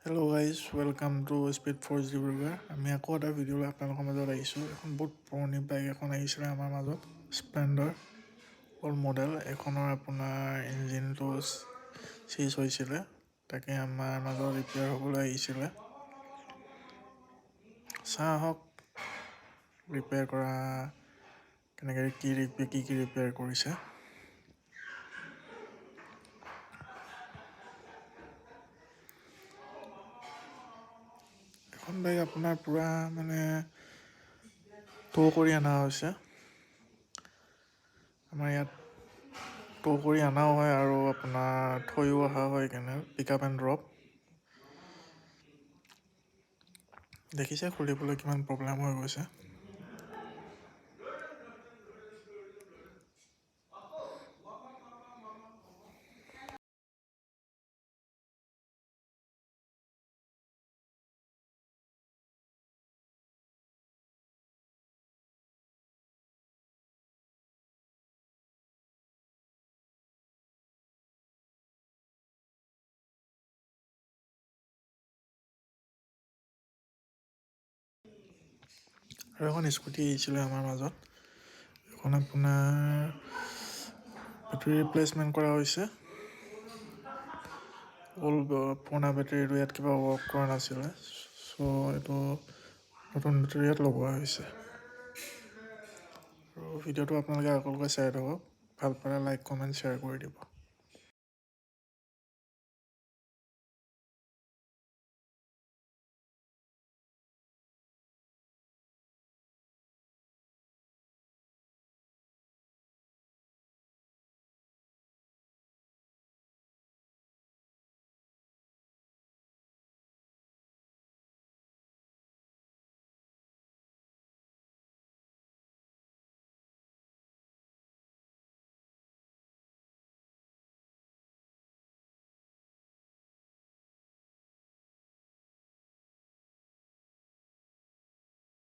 Hello' guys welcome to speed four G blogger. আমি আকৌ এটা ভিডিঅ' লৈ আপোনালোকৰ মাজত আহিছোঁ। এখন বহুত পুৰণি বাইক এখন আহিছিলে আমাৰ মাজত, স্প্লেণ্ডাৰ অল্ড মডেল। এখনৰ আপোনাৰ ইঞ্জিনটো চিজ হৈছিলে, তাকে আমাৰ মাজত ৰিপেয়াৰ হ'বলৈ আহিছিলে। চাওঁ আহক ৰিপেয়াৰ কৰা কেনেকৈ কি ৰিপেয়াৰ কৰিছে। এখন বাইক আপোনাৰ পূৰা মানে টৌ কৰি অনা হৈছে। আমাৰ ইয়াত টৌ কৰি অনাও হয় আৰু আপোনাৰ থৈও অহা হয়, কেনে পিক আপ এণ্ড ড্ৰপ। দেখিছে খুলিবলৈ কিমান প্ৰব্লেম হৈ গৈছে। আৰু এখন স্কুটি আহিছিলে আমাৰ মাজত, এখন আপোনাৰ বেটেৰী ৰিপ্লেচমেণ্ট কৰা হৈছে। পুৰণা বেটেৰীটো ইয়াত কিবা ৱৰ্ক কৰা নাছিলে, চ' এইটো নতুন বেটেৰী ইয়াত লগোৱা হৈছে। আৰু ভিডিঅ'টো আপোনালোকে আগলৈকে চাই থাকক, ভাল পালে লাইক কমেণ্ট শ্বেয়াৰ কৰি দিব।